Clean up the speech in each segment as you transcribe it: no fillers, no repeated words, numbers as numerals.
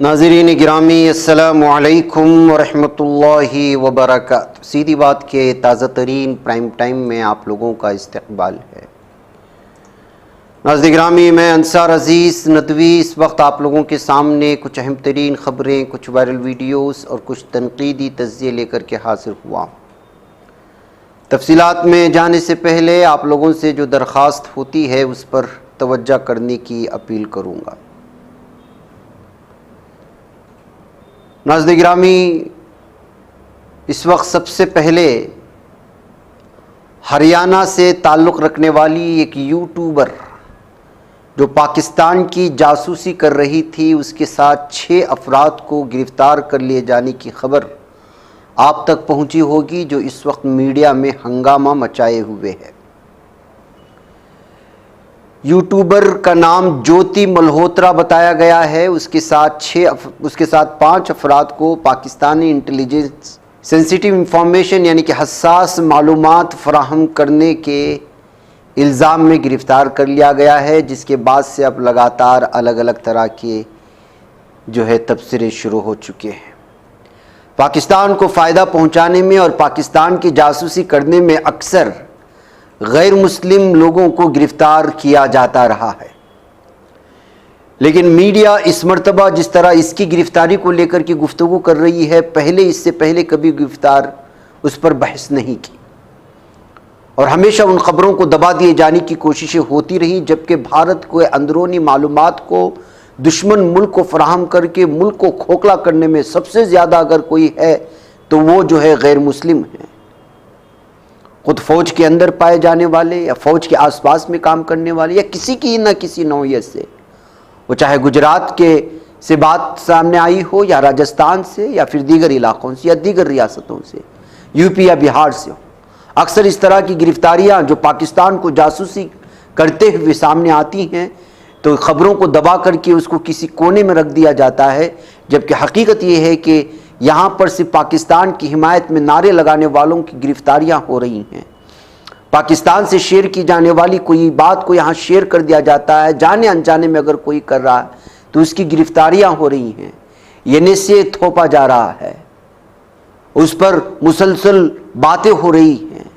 नाज़रीन गिरामी अस्सलामु अलैकुम वरहमतुल्लाहि वबरकातुहू। सीधी बात के ताज़ा तरीन प्राइम टाइम में आप लोगों का इस्तकबाल है। नाज़रीन गिरामी, मैं अंसार अज़ीज़ नदवी इस वक्त आप लोगों के सामने कुछ अहम तरीन ख़बरें, कुछ वायरल वीडियोस और कुछ तनकीदी तज़्ज़िये लेकर के हाज़िर हुआ। तफसीलात में जाने से पहले आप लोगों से जो दरख्वास्त होती है उस पर तवज्जो करने की अपील करूँगा। नाज़रीन गिरामी, इस वक्त सबसे पहले हरियाणा से ताल्लुक़ रखने वाली एक यूट्यूबर जो पाकिस्तान की जासूसी कर रही थी, उसके साथ 6 अफराद को गिरफ़्तार कर लिए जाने की ख़बर आप तक पहुंची होगी, जो इस वक्त मीडिया में हंगामा मचाए हुए है। यूट्यूबर का नाम ज्योति मल्होत्रा बताया गया है। उसके साथ 5 अफराद को पाकिस्तानी इंटेलिजेंस सेंसिटिव इंफॉर्मेशन यानी कि हसास मालूमात फराहम करने के इल्ज़ाम में गिरफ़्तार कर लिया गया है, जिसके बाद से अब लगातार अलग अलग तरह के जो है तबसरे शुरू हो चुके हैं। पाकिस्तान को फ़ायदा पहुंचाने में और पाकिस्तान की जासूसी करने में अक्सर गैर मुस्लिम लोगों को गिरफ्तार किया जाता रहा है, लेकिन मीडिया इस मर्तबा जिस तरह इसकी गिरफ्तारी को लेकर के गुफ्तगू कर रही है, इससे पहले कभी गिरफ्तार उस पर बहस नहीं की और हमेशा उन ख़बरों को दबा दिए जाने की कोशिशें होती रही, जबकि भारत को अंदरूनी मालूमात को दुश्मन मुल्क को फराहम करके मुल्क को खोखला करने में सबसे ज़्यादा अगर कोई है तो वो जो है गैर मुस्लिम है। खुद फ़ौज के अंदर पाए जाने वाले या फ़ौज के आसपास में काम करने वाले या किसी की न किसी नौइयत से, वो चाहे गुजरात के से बात सामने आई हो या राजस्थान से या फिर दीगर इलाक़ों से या दीगर रियासतों से, यूपी या बिहार से हो, अक्सर इस तरह की गिरफ्तारियां जो पाकिस्तान को जासूसी करते हुए सामने आती हैं तो ख़बरों को दबा करके उसको किसी कोने में रख दिया जाता है, जबकि हकीकत ये है कि यहाँ पर सिर्फ पाकिस्तान की हिमायत में नारे लगाने वालों की गिरफ्तारियाँ हो रही हैं। पाकिस्तान से शेयर की जाने वाली कोई बात को यहाँ शेयर कर दिया जाता है, जाने अनजाने में अगर कोई कर रहा है तो उसकी गिरफ्तारियाँ हो रही हैं, ये से थोपा जा रहा है, उस पर मुसलसल बातें हो रही हैं।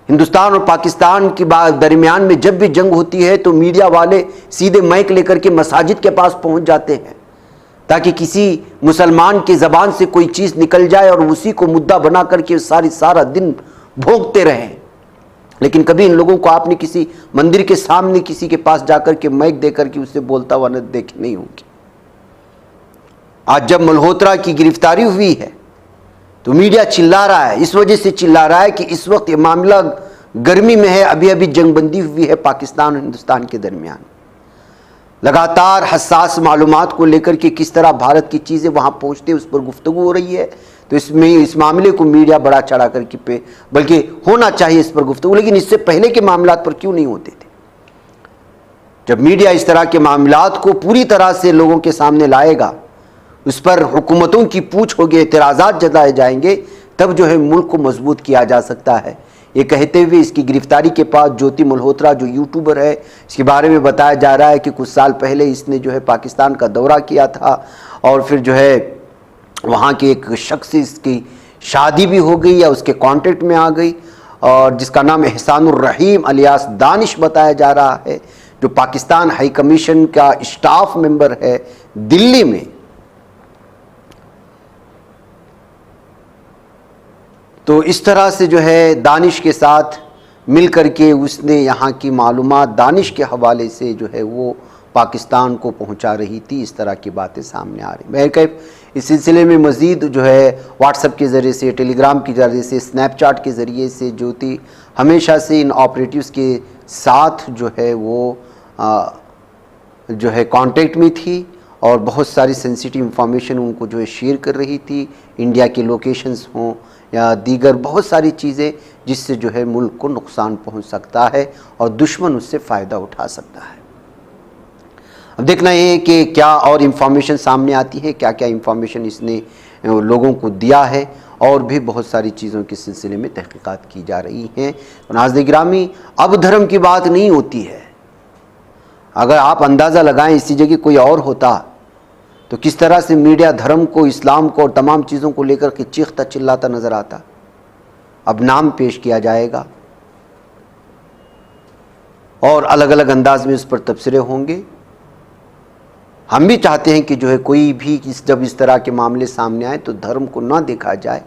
हिंदुस्तान और पाकिस्तान के दरमियान में जब भी जंग होती है तो मीडिया वाले सीधे माइक लेकर के मसाजिद के पास पहुँच जाते हैं ताकि किसी मुसलमान की ज़बान से कोई चीज़ निकल जाए और उसी को मुद्दा बना करके सारा दिन भोगते रहें। लेकिन कभी इन लोगों को आपने किसी मंदिर के सामने किसी के पास जाकर के माइक देकर के उससे बोलता हुआ न देखी नहीं होगी। आज जब मल्होत्रा की गिरफ्तारी हुई है तो मीडिया चिल्ला रहा है, इस वजह से चिल्ला रहा है कि इस वक्त ये मामला गर्मी में है, अभी अभी जंगबंदी हुई है पाकिस्तान और हिंदुस्तान के दरमियान। लगातार हसास मालूमात को लेकर के किस तरह भारत की चीज़ें वहाँ पहुँचती है उस पर गुफ्तगू हो रही है, तो इस मामले को मीडिया बड़ा चढ़ा करके बल्कि होना चाहिए इस पर गुफ्तगू, लेकिन इससे पहले के मामलात पर क्यों नहीं होते थे। जब मीडिया इस तरह के मामलात को पूरी तरह से लोगों के सामने लाएगा, उस पर हुकूमतों की पूछ होगी, एतराज़ात जताए जाएंगे, तब जो है मुल्क को मजबूत किया जा सकता है। ये कहते हुए इसकी गिरफ्तारी के पास ज्योति मल्होत्रा जो यूट्यूबर है, इसके बारे में बताया जा रहा है कि कुछ साल पहले इसने जो है पाकिस्तान का दौरा किया था और फिर जो है वहाँ के एक शख्स से इसकी शादी भी हो गई या उसके कॉन्टेक्ट में आ गई, और जिसका नाम एहसानुर रहीम अलियास दानिश बताया जा रहा है, जो पाकिस्तान हाई कमीशन का स्टाफ मेंबर है दिल्ली में। तो इस तरह से जो है दानिश के साथ मिल करके उसने यहाँ की मालूमात दानिश के हवाले से जो है वो पाकिस्तान को पहुँचा रही थी। इस तरह की बातें सामने आ रही। मैं इस सिलसिले में मज़ीद जो है व्हाट्सएप के ज़रिए से, टेलीग्राम के ज़रिए से, स्नैपचैट के ज़रिए से ज्योति हमेशा से इन ऑपरेटिव्स के साथ जो है वो जो है कांटेक्ट में थी और बहुत सारी सेंसिटिव इंफॉर्मेशन उनको जो है शेयर कर रही थी, इंडिया के लोकेशंस हों या दीगर बहुत सारी चीज़ें जिससे जो है मुल्क को नुकसान पहुंच सकता है और दुश्मन उससे फ़ायदा उठा सकता है। अब देखना ये है कि क्या और इंफॉर्मेशन सामने आती है, क्या क्या इंफॉर्मेशन इसने लोगों को दिया है, और भी बहुत सारी चीज़ों के सिलसिले में तहकीकात की जा रही हैं। नाज़रीन गिरामी, अब धर्म की बात नहीं होती है। अगर आप अंदाज़ा लगाएं इसी जगह कोई और होता तो किस तरह से मीडिया धर्म को, इस्लाम को और तमाम चीज़ों को लेकर के चीखता चिल्लाता नज़र आता। अब नाम पेश किया जाएगा और अलग अलग अंदाज में उस पर तबसरे होंगे। हम भी चाहते हैं कि जो है कोई भी जब इस तरह के मामले सामने आए तो धर्म को ना देखा जाए,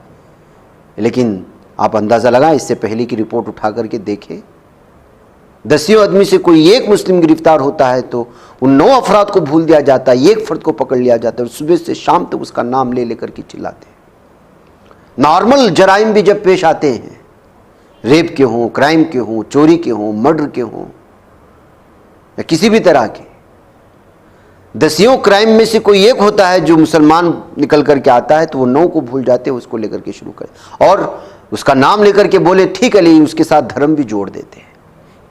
लेकिन आप अंदाज़ा लगाएं, इससे पहले की रिपोर्ट उठा करके देखें, 10 आदमी से कोई एक मुस्लिम गिरफ्तार होता है तो उन 9 अफराद को भूल दिया जाता है, एक फर्द को पकड़ लिया जाता है और सुबह से शाम तक उसका नाम ले लेकर के चिल्लाते हैं। नॉर्मल जराइम भी जब पेश आते हैं, रेप के हों, क्राइम के हों, चोरी के हों, मर्डर के हों या किसी भी तरह के 10 क्राइम में से कोई एक होता है जो मुसलमान निकल करके आता है तो वो 9 को भूल जाते हैं, उसको लेकर के शुरू करें और उसका नाम लेकर के बोले ठीक है, लेकिन उसके साथ धर्म भी जोड़ देते हैं।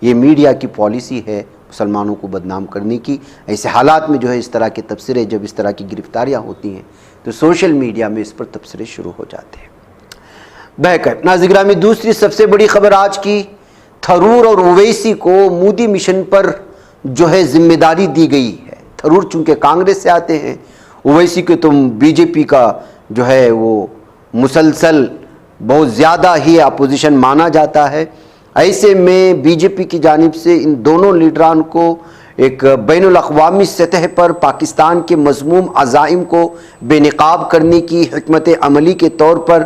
ये मीडिया की पॉलिसी है मुसलमानों को बदनाम करने की। ऐसे हालात में जो है इस तरह के तबसरे, जब इस तरह की गिरफ्तारियां होती हैं तो सोशल मीडिया में इस पर तबसरे शुरू हो जाते हैं। बहकर नाज़िर-ए-गिरामी, दूसरी सबसे बड़ी खबर आज की, थरूर और ओवैसी को मोदी मिशन पर जो है जिम्मेदारी दी गई है। थरूर चूंकि कांग्रेस से आते हैं, ओवैसी के तो बीजेपी का जो है वो मुसलसल बहुत ज़्यादा ही अपोजिशन माना जाता है। ऐसे में बीजेपी की जानिब से इन दोनों लीडरान को एक बैनुल अक़वामी सतह पर पाकिस्तान के मज़मूम अज़ाइम को बेनकाब करने की हिकमत अमली के तौर पर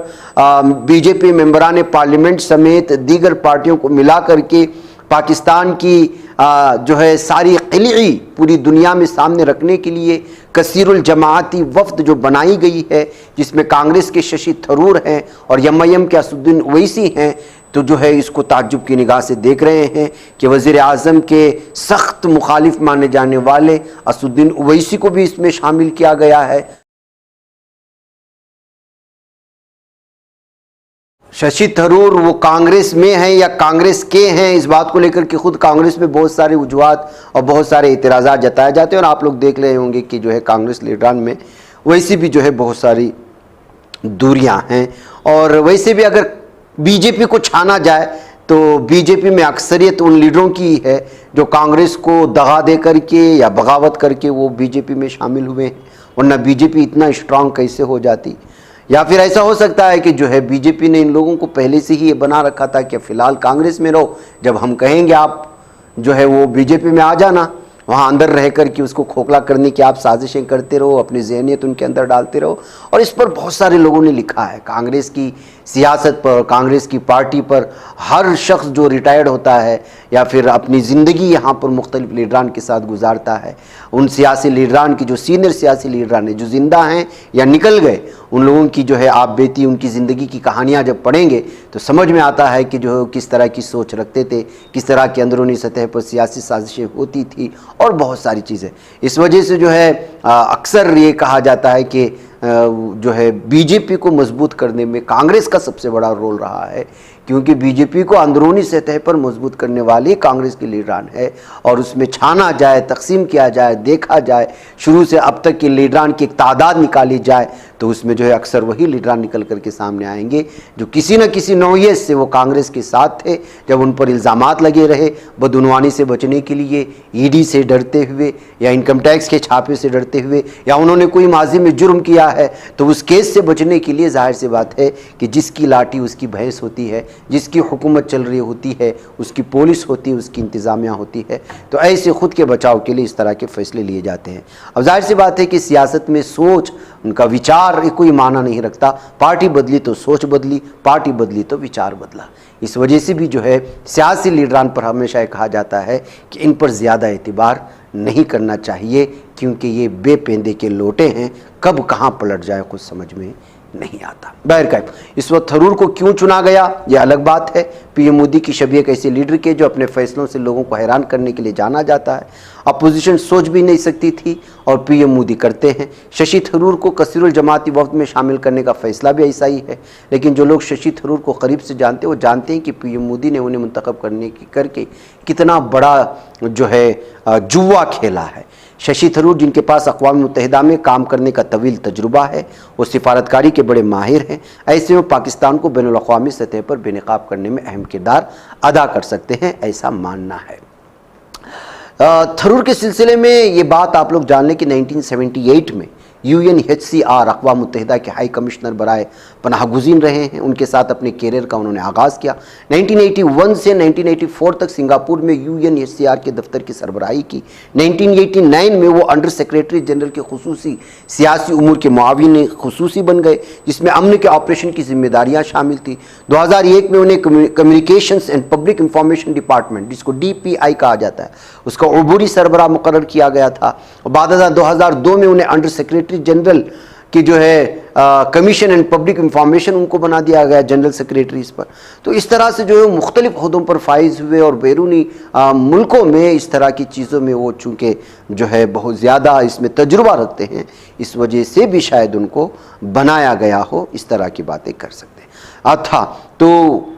बीजेपी मेंबरान पार्लियामेंट समेत दीगर पार्टियों को मिला करके पाकिस्तान की जो है सारी क़िलई पूरी दुनिया में सामने रखने के लिए कसीरुल जमाअती वफ़द जो बनाई गई है, जिसमें कांग्रेस के शशि थरूर हैं और एमआईएम के असदुद्दीन ओवैसी हैं, तो जो है इसको ताज्जुब की निगाह से देख रहे हैं कि वज़ीर आज़म के सख्त मुखालिफ माने जाने वाले असदुद्दीन ओवैसी को भी इसमें शामिल किया गया है। शशि थरूर वो कांग्रेस में हैं या कांग्रेस के हैं, इस बात को लेकर के खुद कांग्रेस में बहुत सारे वजूहात और बहुत सारे इतराज़ात जताए जाते हैं और आप लोग देख रहे होंगे कि जो है कांग्रेस लीडरान में वैसे भी जो है बहुत सारी दूरियां हैं। और वैसे भी अगर बीजेपी को छाना जाए तो बीजेपी में अक्सरियत उन लीडरों की है जो कांग्रेस को दगा दे करके या बगावत करके वो बीजेपी में शामिल हुए हैं, वरना बीजेपी इतना स्ट्रांग कैसे हो जाती। या फिर ऐसा हो सकता है कि जो है बीजेपी ने इन लोगों को पहले से ही ये बना रखा था कि फ़िलहाल कांग्रेस में रहो, जब हम कहेंगे आप जो है वो बीजेपी में आ जाना, वहाँ अंदर रह कर के उसको खोखला करने की आप साजिशें करते रहो, अपनी ज़हनियत उनके अंदर डालते रहो। और इस पर बहुत सारे लोगों ने लिखा है, कांग्रेस की सियासत पर, कांग्रेस की पार्टी पर। हर शख्स जो रिटायर्ड होता है या फिर अपनी ज़िंदगी यहाँ पर मुख्तलिफ लीडरान के साथ गुजारता है, उन सियासी लीडरान की जो सीनियर सियासी लीडरान हैं जो ज़िंदा हैं या निकल गए, उन लोगों की जो है आप बेटी, उनकी ज़िंदगी की कहानियाँ जब पढ़ेंगे तो समझ में आता है कि जो किस तरह की सोच रखते थे, किस तरह की अंदरूनी सतह पर सियासी साजिशें होती थी और बहुत सारी चीज़ें। इस वजह से जो है अक्सर ये कहा जाता है कि जो है बीजेपी को मजबूत करने में कांग्रेस का सबसे बड़ा रोल रहा है, क्योंकि बीजेपी को अंदरूनी सतह पर मजबूत करने वाली कांग्रेस की लीडरान है। और उसमें छाना जाए, तकसीम किया जाए, देखा जाए, शुरू से अब तक की लीडरान की एक तादाद निकाली जाए तो उसमें जो है अक्सर वही लीडरान निकल कर के सामने आएंगे जो किसी न किसी नौयत से वो कांग्रेस के साथ थे। जब उन पर इल्ज़ामात लगे रहे बदउनवानी से बचने के लिए, ईडी से डरते हुए या इनकम टैक्स के छापे से डरते हुए, या उन्होंने कोई माजी में जुर्म किया है तो उस केस से बचने के लिए जाहिर सी बात है कि जिसकी लाठी उसकी भैंस होती है, जिसकी हुकूमत चल रही होती है उसकी पुलिस होती है, उसकी इंतज़ामिया होती है। तो ऐसे ख़ुद के बचाव के लिए इस तरह के फ़ैसले लिए जाते हैं। अब जाहिर सी बात है कि सियासत में सोच, उनका विचार कोई माना नहीं रखता। पार्टी बदली तो सोच बदली, पार्टी बदली तो विचार बदला। इस वजह से भी जो है सियासी लीडरान पर हमेशा ये कहा जाता है कि इन पर ज़्यादा एतबार नहीं करना चाहिए, क्योंकि ये बेपेंदे के लोटे हैं, कब कहाँ पलट जाए कुछ समझ में नहीं आता। बहरकैफ इस वक्त थरूर को क्यों चुना गया यह अलग बात है। पीएम मोदी की शबीह एक ऐसे लीडर के जो अपने फैसलों से लोगों को हैरान करने के लिए जाना जाता है। अपोजिशन सोच भी नहीं सकती थी और पीएम मोदी करते हैं। शशि थरूर को कसीरुल जमाती वक्त में शामिल करने का फैसला भी ऐसा ही है, लेकिन जो लोग शशि थरूर को करीब से जानते हैं वो जानते हैं कि पीएम मोदी ने उन्हें मुंतखब करके कितना बड़ा जो है जुआ खेला है। शशि थरूर जिनके पास अक़वाम मुत्तहिदा में काम करने का तवील तजुर्बा है, वो सिफारतकारी के बड़े माहिर हैं, ऐसे में पाकिस्तान को बैनुल अक़वामी सतह पर बेनकाब करने में अहम किरदार अदा कर सकते हैं, ऐसा मानना है। थरूर के सिलसिले में ये बात आप लोग जान लें कि 1978 में UNHCR अक़वाम मुत्तहिदा के हाई कमिश्नर बराए पनाह गुज़ीन रहे हैं। उनके साथ अपने कैरियर का उन्होंने आगाज़ किया। 1981 से 1984 तक सिंगापुर में UNHCR के दफ्तर की सरबराही की। 1989 में वो अंडर सेक्रेटरी जनरल के खुसूसी सियासी उमूर के मुआविन खुसूसी बन गए, जिसमें अमन के ऑपरेशन की जिम्मेदारियां शामिल थी। 2001 में उन्हें communications and public information department, जिसको DPI कहा जाता है, उसका उबूरी सरबराह मुकर्रर किया गया था। और बाद 2002 में उन्हें अंडर सेक्रेटरी जनरल की जो है कमीशन एंड पब्लिक इंफॉर्मेशन उनको बना दिया गया, जनरल सेक्रेटरी इस पर। तो इस तरह से जो है मुख्तलिफ ओहदों पर फाइज हुए और बैरूनी मुल्कों में इस तरह की चीज़ों में वो चूँकि जो है बहुत ज़्यादा इसमें तजुर्बा रखते हैं, इस वजह से भी शायद उनको बनाया गया हो, इस तरह की बातें कर सकते हैं। अच्छा, तो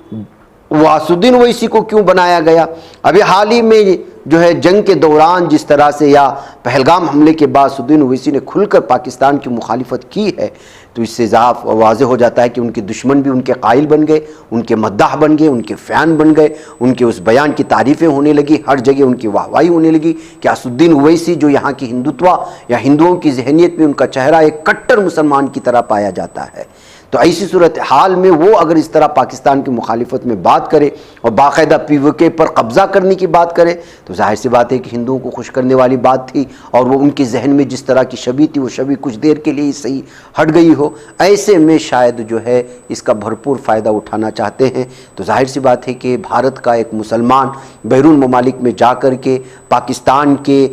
वासुद्दीन ओवैसी को क्यों बनाया गया? अभी हाल ही में जो है जंग के दौरान जिस तरह से या पहलगाम हमले के बाद वासुद्दीन ओवैसी ने खुलकर पाकिस्तान की मुखालिफत की है, तो इससे साफ वाज़े हो जाता है कि उनके दुश्मन भी उनके कायल बन गए, उनके मद्दाह बन गए, उनके फ़ैन बन गए, उनके उस बयान की तारीफ़ें होने लगी, हर जगह उनकी वाहवाही होने लगी कि वासुद्दीन ओवैसी जो यहाँ की हिंदुत्व या हिंदुओं की जहनीत में उनका चेहरा एक कट्टर मुसलमान की तरह पाया जाता है। तो ऐसी सूरत हाल में वो अगर इस तरह पाकिस्तान की मुखालिफत में बात करे और बाकायदा PVK पर कब्ज़ा करने की बात करे, तो जाहिर सी बात है कि हिंदुओं को खुश करने वाली बात थी, और वो उनके जहन में जिस तरह की छवि थी वो छवि कुछ देर के लिए ही सही हट गई हो। ऐसे में शायद जो है इसका भरपूर फ़ायदा उठाना चाहते हैं। तो जाहिर सी बात है कि भारत का एक मुसलमान बैरून ममालिक में जा कर के पाकिस्तान के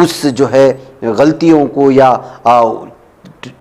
उस जो है गलतियों को या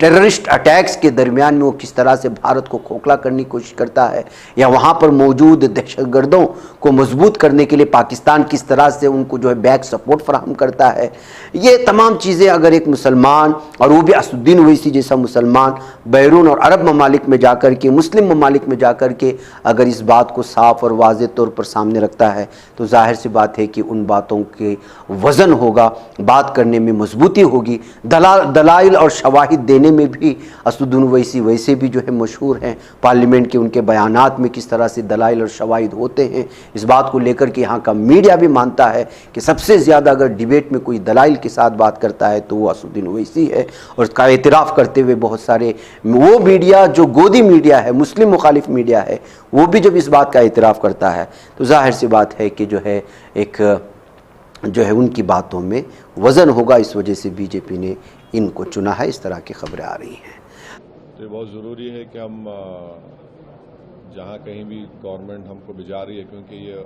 टेररिस्ट अटैक्स के दरमियान में वो किस तरह से भारत को खोखला करने की कोशिश करता है, या वहाँ पर मौजूद दहशतगर्दों को मजबूत करने के लिए पाकिस्तान किस तरह से उनको जो है बैक सपोर्ट फराहम करता है, ये तमाम चीज़ें अगर एक मुसलमान, और वो भी वासुद्दीन ओवैसी जैसा मुसलमान बैरून और अरब ममालिक में जाकर के, मुस्लिम ममालिक में जाकर के अगर इस बात को साफ़ और वाज़े तौर पर सामने रखता है, तो जाहिर सी बात है कि उन बातों के वज़न होगा, बात करने में मजबूती होगी। दलाइल और शवाहिद देने में भी वासुद्दीन ओवैसी वैसे भी जो है मशहूर हैं। पार्लियामेंट के उनके बयानात में किस तरह से दलाइल और शवाहिद होते हैं, इस बात को लेकर के यहाँ का मीडिया भी मानता है कि सबसे ज़्यादा अगर डिबेट में कोई दलाइल के साथ बात करता है तो वो वासुद्दीन ओवैसी है। और इसका एतराफ़ करते हुए बहुत सारे वो मीडिया जो गोदी मीडिया है, मुस्लिम मुखालिफ मीडिया है, वो भी जब इस बात का एतराफ़ करता है तो जाहिर सी बात है कि जो है एक जो है उनकी बातों में वज़न होगा। इस वजह से BJP ने इनको चुना है। इस तरह की खबरें आ रही हैं। तो ये बहुत ज़रूरी है कि हम जहाँ कहीं भी गवर्नमेंट हमको भिजा रही है, क्योंकि ये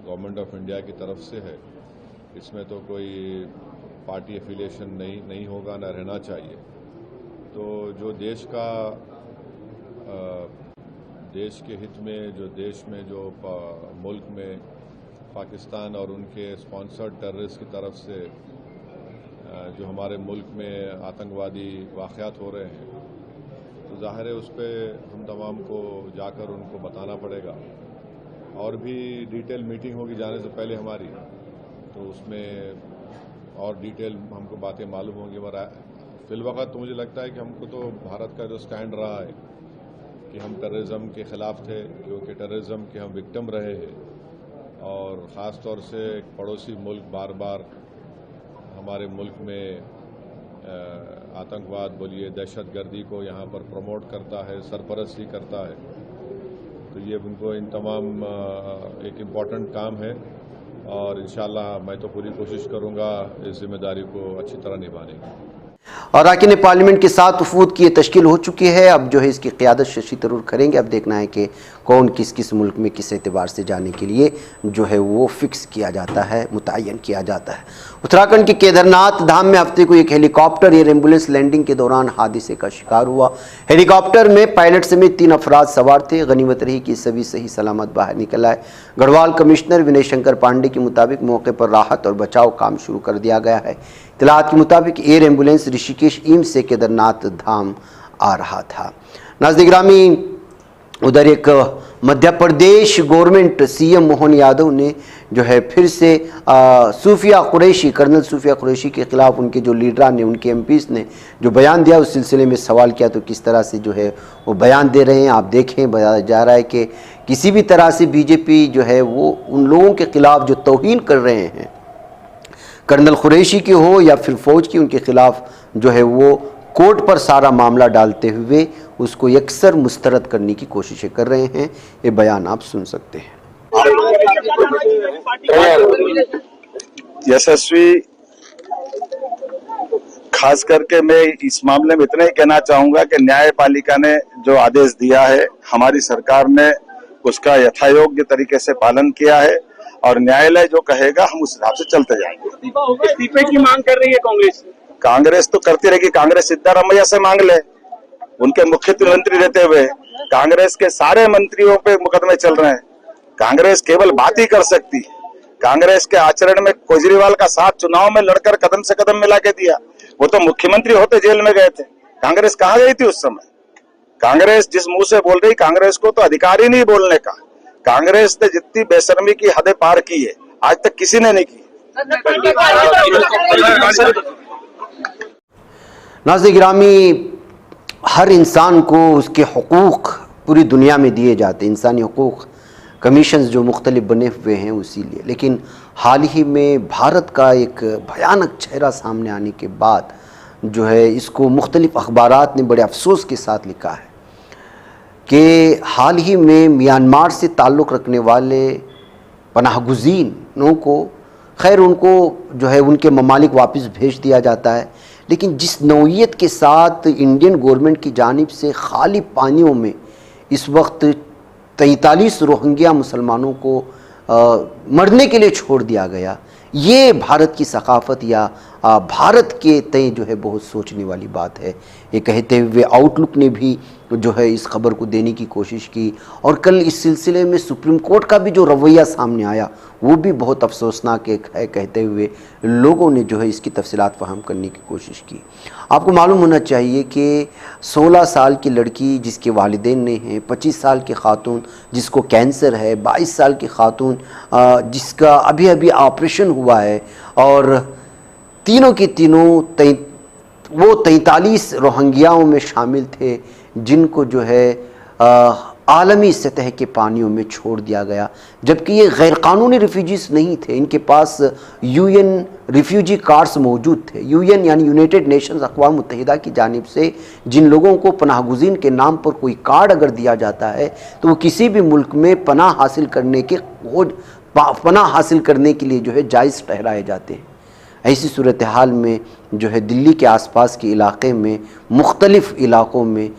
गवर्नमेंट ऑफ इंडिया की तरफ से है, इसमें तो कोई पार्टी एफिलिएशन नहीं होगा, ना रहना चाहिए। तो जो देश का देश के हित में, जो देश में जो मुल्क में पाकिस्तान और उनके स्पॉन्सर्ड टेररिस्ट की तरफ से जो हमारे मुल्क में आतंकवादी वाक़यात हो रहे हैं, तो ज़ाहिर है उस पर हम तमाम को जाकर उनको बताना पड़ेगा। और भी डिटेल मीटिंग होगी जाने से पहले हमारी, तो उसमें और डिटेल हमको बातें मालूम होंगी। मगर फिलवक़्त तो मुझे लगता है कि हमको तो भारत का जो स्टैंड रहा है कि हम टेररिज्म के ख़िलाफ़ थे, क्योंकि टेररिज्म के हम विक्टिम रहे हैं, और ख़ास तौर से एक पड़ोसी मुल्क बार बार हमारे मुल्क में आतंकवाद बोलिए, दहशतगर्दी को यहाँ पर प्रमोट करता है, सरपरस्ती करता है। तो ये उनको इन तमाम एक इम्पॉर्टेंट काम है, और इंशाअल्लाह मैं तो पूरी कोशिश करूँगा इस जिम्मेदारी को अच्छी तरह निभाने की। और अरकान पार्लियामेंट के साथ वफूद की तश्कील हो चुकी है। अब जो है इसकी क़यादत शशि थरूर करेंगे। अब देखना है कि कौन किस किस मुल्क में किस एतबार से जाने के लिए जो है वो फिक्स किया जाता है, मुतय्यन किया जाता है। उत्तराखंड के केदारनाथ धाम में हफ्ते को एक हेलीकॉप्टर एयर एम्बुलेंस लैंडिंग के दौरान हादसे का शिकार हुआ। हेलीकॉप्टर में पायलट समेत 3 अफराद सवार थे। गनीमत रही कि सभी सही सलामत बाहर निकल आए। गढ़वाल कमिश्नर विनय शंकर पांडे के मुताबिक मौके पर राहत और बचाव काम शुरू कर दिया गया है। इत्तलात के मुताबिक एयर एम्बुलेंस ऋषिकेश एम्स से केदारनाथ धाम आ रहा था। नाज़रीन गिरामी, उधर एक मध्य प्रदेश गवर्नमेंट CM मोहन यादव ने जो है फिर से सूफिया कुरैशी, कर्नल सूफिया कुरैशी के ख़िलाफ़ उनके जो लीडरान ने, उनके MPs ने जो बयान दिया, उस सिलसिले में सवाल किया। तो किस तरह से जो है वो बयान दे रहे हैं आप देखें। बताया जा रहा है कि किसी भी तरह से BJP जो है वो उन लोगों के ख़िलाफ़ जो तौहीन कर रहे हैं, कर्नल कुरैशी की हो या फिर फौज की, उनके खिलाफ जो है वो कोर्ट पर सारा मामला डालते हुए उसको यकसर मुस्तरद करने की कोशिशें कर रहे हैं। ये बयान आप सुन सकते हैं। यशस्वी, खास करके मैं इस मामले में इतना ही कहना चाहूंगा कि न्यायपालिका ने जो आदेश दिया है, हमारी सरकार ने उसका यथायोग्य तरीके से पालन किया है और न्यायालय जो कहेगा हम उस हिसाब से चलते जाएंगे। इस्तीफे की मांग कर रही है कांग्रेस। कांग्रेस तो करती रहेगी, कांग्रेस सिद्धारमैया से मांग ले, उनके मुख्यमंत्री रहते हुए। कांग्रेस के सारे मंत्रियों पे मुकदमे चल रहे हैं। कांग्रेस केवल बात ही कर सकती है। कांग्रेस के आचरण में केजरीवाल का साथ चुनाव में लड़कर कदम से कदम मिला के दिया। वो तो मुख्यमंत्री होते जेल में गए थे। कांग्रेस कहाँ गई थी उस समय? कांग्रेस जिस मुंह से बोल रही, कांग्रेस को तो अधिकार ही नहीं बोलने का। कांग्रेस ने जितनी बेशर्मी की हदें पार की है, आज तक किसी ने नहीं की। नाज़रीन गिरामी, हर इंसान को उसके हुकूक पूरी दुनिया में दिए जाते हैं, इंसानी हुकूक कमीशंस जो मुख्तलिफ बने हुए हैं उसीलिए। लेकिन हाल ही में भारत का एक भयानक चेहरा सामने आने के बाद जो है इसको मुख्तलिफ अखबारात ने बड़े अफसोस के साथ लिखा है कि हाल ही में म्यांमार से ताल्लुक़ रखने वाले पनाहगुज़ीनों को, खैर उनको जो है उनके ममालिक वापस भेज दिया जाता है, लेकिन जिस नौइयत के साथ इंडियन गवर्नमेंट की जानिब से खाली पानियों में इस वक्त 43 रोहिंग्या मुसलमानों को मरने के लिए छोड़ दिया गया, ये भारत की सकाफ़त या भारत के तय जो है बहुत सोचने वाली बात है। ये कहते हुए आउटलुक ने भी जो है इस खबर को देने की कोशिश की और कल इस सिलसिले में सुप्रीम कोर्ट का भी जो रवैया सामने आया वो भी बहुत अफसोसनाक है, कहते हुए लोगों ने जो है इसकी तफसीलात फहम करने की कोशिश की। आपको मालूम होना चाहिए कि 16 साल की लड़की जिसके वालिदैन नहीं हैं, 25 साल की खातून जिसको कैंसर है, 22 साल की खातून जिसका अभी अभी ऑपरेशन हुआ है, और तीनों के तीनों वो 43 रोहिंग्याओं में शामिल थे जिनको जो है आलमी सतह के पानियों में छोड़ दिया गया, जबकि ये गैर कानूनी रिफ्यूजीज नहीं थे। इनके पास यूएन रिफ्यूजी कार्ड्स मौजूद थे। यूएन यानी यूनाइटेड नेशंस, अक़वाम मुत्तहिदा की जानिब से जिन लोगों को पनाहगुज़ीन के नाम पर कोई कार्ड अगर दिया जाता है तो वो किसी भी मुल्क में पनाह हासिल करने के लिए जो है जायज़ ठहराए जाते हैं। ऐसी सूरत हाल में जो है दिल्ली के आसपास के इलाक़े में मुख्तलिफ़ इलाक़ों में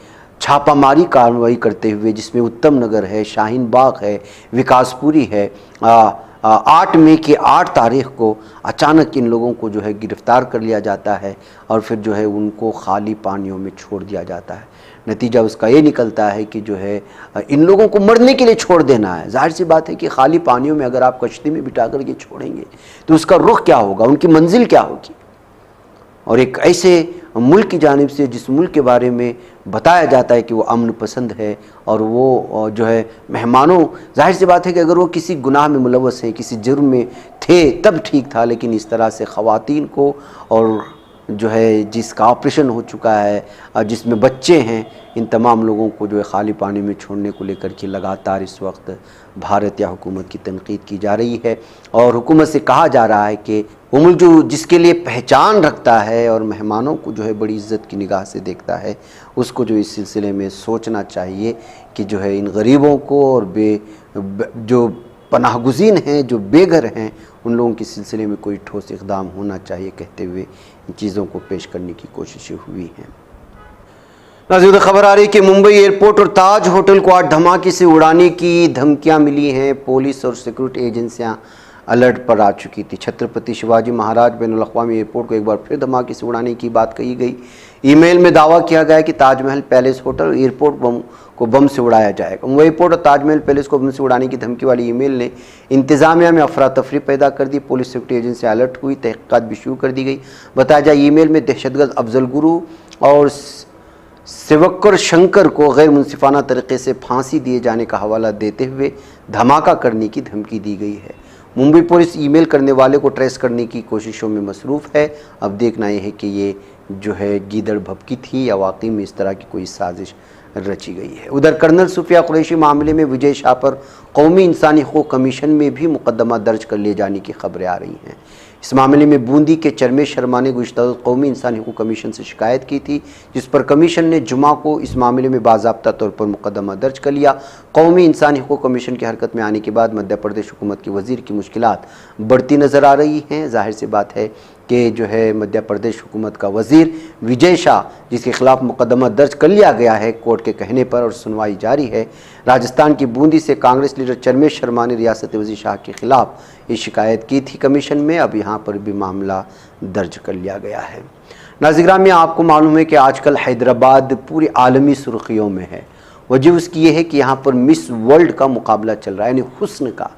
छापामारी कार्रवाई करते हुए, जिसमें उत्तम नगर है, शाहीन बाग है, विकासपुरी है, 8 मई की 8 तारीख़ को अचानक इन लोगों को जो है गिरफ़्तार कर लिया जाता है और फिर जो है उनको खाली पानियों में छोड़ दिया जाता है। नतीजा उसका ये निकलता है कि जो है इन लोगों को मरने के लिए छोड़ देना है। जाहिर सी बात है कि खाली पानियों में अगर आप कश्ती में बिठा कर के छोड़ेंगे तो उसका रुख क्या होगा, उनकी मंजिल क्या होगी। और एक ऐसे मुल्क की जानिब से जिस मुल्क के बारे में बताया जाता है कि वो अमन पसंद है और वो जो है मेहमानों, जाहिर सी बात है कि अगर वो किसी गुनाह में मुलव्वस हैं, किसी जुर्म में थे तब ठीक था, लेकिन इस तरह से ख़वातीन को और जो है जिसका ऑपरेशन हो चुका है और जिसमें बच्चे हैं, इन तमाम लोगों को जो है खाली पानी में छोड़ने को लेकर के लगातार इस वक्त भारत या हुकूमत की तनकीद की जा रही है। और हुकूमत से कहा जा रहा है कि वो मुल्क जो जिसके लिए पहचान रखता है और मेहमानों को जो है बड़ी इज़्ज़त की निगाह से देखता है, उसको जो इस सिलसिले में सोचना चाहिए कि जो है इन गरीबों को और जो पनाहगुज़ीन हैं, जो बेघर हैं, उन लोगों के सिलसिले में कोई ठोस इक़दाम होना चाहिए, कहते हुए इन चीज़ों को पेश करने की कोशिशें हुई हैं। नाज़रीन, खबर आ रही है कि मुंबई एयरपोर्ट और ताज होटल को आज धमाके से उड़ाने की धमकियां मिली हैं। पुलिस और सिक्योरिटी एजेंसियां अलर्ट पर आ चुकी थी। छत्रपति शिवाजी महाराज बैनुल-अक़वामी एयरपोर्ट को एक बार फिर धमाके से उड़ाने की बात कही गई। ईमेल में दावा किया गया कि ताजमहल पैलेस होटल और एयरपोर्ट को बम से उड़ाया जाएगा। मुंबई एयरपोर्ट और ताजमहल पैलेस को बम से उड़ाने की धमकी वाली ईमेल ने इंतज़ामिया में अफरा तफरी पैदा कर दी। पुलिस सिक्योरिटी एजेंसी अलर्ट हुई, तहक़ीक़ात भी शुरू कर दी गई। बताया जाए ईमेल में दहशतगर्द अफजल गुरु और सेवक्कर शंकर को गैर मुनसिफाना तरीके से फांसी दिए जाने का हवाला देते हुए धमाका करने की धमकी दी गई है। मुंबई पुलिस ईमेल करने वाले को ट्रेस करने की कोशिशों में मसरूफ़ है। अब देखना यह है कि ये जो है गीदड़ भभकी थी या वाकई में इस तरह की कोई साजिश रची गई है। उधर कर्नल सुफिया कुरैशी मामले में विजय शाह पर कौमी इंसानी हकूक़ कमीशन में भी मुकदमा दर्ज कर लिए जाने की खबरें आ रही हैं। इस मामले में बूंदी के चरमेश शर्मा ने गुज़िश्ता कौमी इंसानी हकूक़ कमीशन से शिकायत की थी, जिस पर कमीशन ने जुमा को इस मामले में बाज़ाब्ता तौर पर मुकदमा दर्ज कर लिया। कौमी इंसानी हकूक़ कमीशन की हरकत में आने के बाद मध्य प्रदेश हुकूमत के वज़ीर की मुश्किलात बढ़ती नज़र आ रही हैं। जाहिर सी बात है कि जो है मध्य प्रदेश हुकूमत का वज़ीर विजय शाह, जिसके खिलाफ मुकदमा दर्ज कर लिया गया है कोर्ट के कहने पर और सुनवाई जारी है, राजस्थान की बूंदी से कांग्रेस लीडर चरमेश शर्मा ने रियासती वज़ीर शाह के खिलाफ ये शिकायत की थी कमीशन में। अब यहाँ पर भी मामला दर्ज कर लिया गया है। नाज़रीन में आपको मालूम है कि आजकल हैदराबाद पूरी आलमी सुर्खियों में है। वजह उसकी ये है कि यहाँ पर मिस वर्ल्ड का मुकाबला चल रहा है, यानी हुस्न का,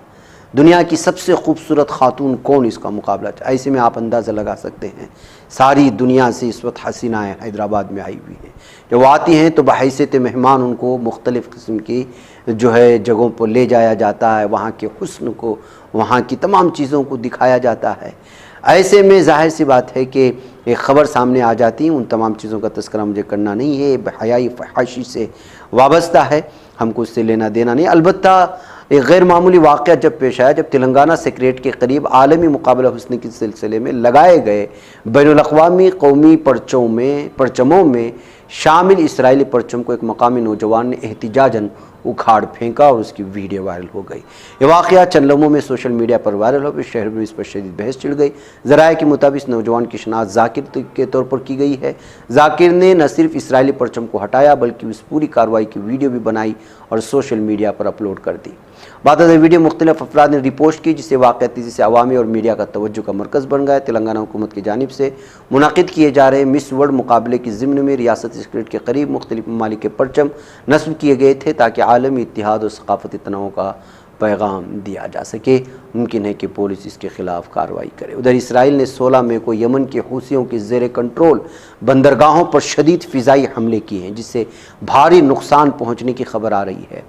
दुनिया की सबसे खूबसूरत खातून कौन, इसका मुकाबला। ऐसे में आप अंदाज़ा लगा सकते हैं सारी दुनिया से इस वक्त हसीनाएँ हैदराबाद में आई हुई हैं। जब वो आती हैं तो बहैसियत मेहमान उनको मुख्तलिफ़ किस्म की जो है जगहों पर ले जाया जाता है, वहाँ के हुस्न को, वहाँ की तमाम चीज़ों को दिखाया जाता है। ऐसे में जाहिर सी बात है कि एक ख़बर सामने आ जाती है, उन तमाम चीज़ों का तज़किरा मुझे करना नहीं है, हयाई फहाशी से वाबस्ता है, हमको उससे लेना देना नहीं। अलबत्ता एक गैर मामूली वाक़या जब पेश आया, जब तेलंगाना सेक्रेट के करीब आलमी मुकाबला हुस्न के सिलसिले में लगाए गए बैनुल-अक़वामी कौमी परचमों में शामिल इसराइली परचम को एक मकामी नौजवान ने एहतिजाजन उखाड़ फेंका और उसकी वीडियो वायरल हो गई। ये वाक़या चंद लम्हों में सोशल मीडिया पर वायरल हो, फिर शहर में इस पर शदीद बहस छिड़ गई। ज़राए के मुताबिक इस नौजवान की शनाख्त जाकिर के तौर पर की गई है। जाकिर ने न सिर्फ इसराइली परचम को हटाया बल्कि उस पूरी कार्रवाई की वीडियो भी बनाई और सोशल मीडिया पर अपलोड कर दी। बाद वीडियो मुख्तलिफ अफराद ने रिपोस्ट की, जिससे वाक़या तेज़ी से अवामी और मीडिया का तवज्जो का मरकज़ बन गया। तेलंगाना हुकूमत की जानिब से मुनाकिद किए जा रहे मिस वर्ल्ड मुकाबले की ज़िम्न में रियासती सेक्रेट के करीब मुख्तलिफ ममालिक के परचम नस्ब किए गए थे ताकि आलमी इत्तिहाद और सकाफ़ती तनाव का पैगाम दिया जा सके। मुमकिन है कि पुलिस इसके खिलाफ कार्रवाई करे। उधर इसराइल ने 16 मई को यमन के हूसियों के ज़ेर कंट्रोल बंदरगाहों पर शदीद फ़िज़ाई हमले किए हैं, जिससे भारी नुकसान पहुँचने की खबर आ रही है।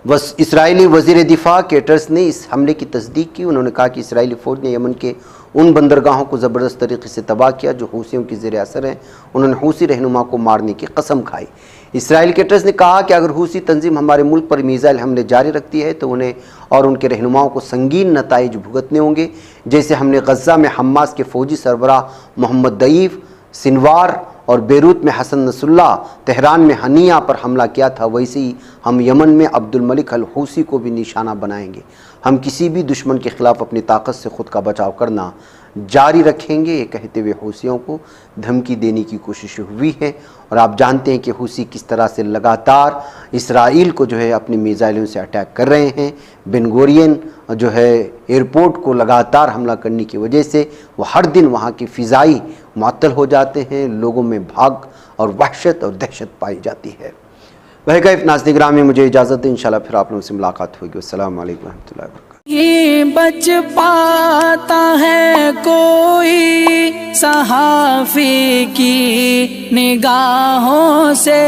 बस इसराइली वज़ीर दिफा केटर्स ने इस हमले की तस्दीक की। उन्होंने कहा कि इसराइली फ़ौज ने यमन के उन बंदरगाहों को ज़बरदस्त तरीके से तबाह किया जो हूसियों की ज़ेर असर हैं। उन्होंने हूसी रहनुमा को मारने की कसम खाई। इसराइल केटर्स ने कहा कि अगर हूसी तंजीम हमारे मुल्क पर मीज़ाइल हमले जारी रखती है तो उन्हें और उनके रहनुमाओं को संगीन नताइज भुगतने होंगे, जैसे हमने गज़ा में हमास के फ़ौजी सरबराह मोहम्मद दईफ़, सिनवार और बेरूत में हसन नसरुल्लाह, तेहरान में हनिया पर हमला किया था, वैसे ही हम यमन में अब्दुल मलिक अल हूसी को भी निशाना बनाएंगे। हम किसी भी दुश्मन के ख़िलाफ़ अपनी ताकत से ख़ुद का बचाव करना जारी रखेंगे। ये कहते हुए हूसियों को धमकी देने की कोशिश हुई है और आप जानते हैं कि हूसी किस तरह से लगातार इसराइल को जो है अपनी मिसाइलों से अटैक कर रहे हैं। बेन गुरियन जो है एयरपोर्ट को लगातार हमला करने की वजह से वो हर दिन वहाँ की फ़िज़ाई मुअत्तल हो जाते हैं, लोगों में भाग और वहशत और दहशत पाई जाती है। वह कैफ नाज़रीन ग्राम में मुझे इजाज़त दें, इंशाल्लाह फिर आप लोगों से मुलाकात होगी। अस्सलाम वालेकुम रहमतुल्लाहि व बरकातहू। ये बच पाता है कोई सहाफ़ी की निगाहों से,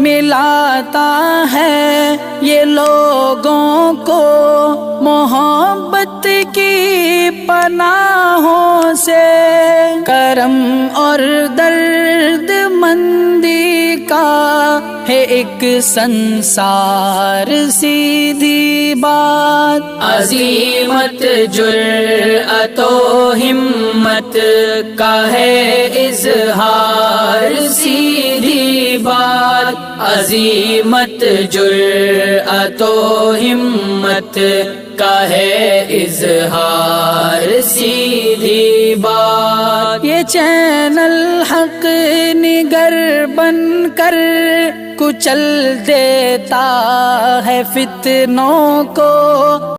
मिलाता है ये लोगों को मोहब्बत की पनाहों से। करम और दर्द मंदी का है एक संसार, सीधी बात। अज़ीमत जुर्अतो हिम्मत का है इज़हार, सीधी बात। अज़ीमत जुर्अतो हिम्मत का है इज़हार, सीधी बात। ये चैनल हक निगर बनकर कुचल देता है फितनों को।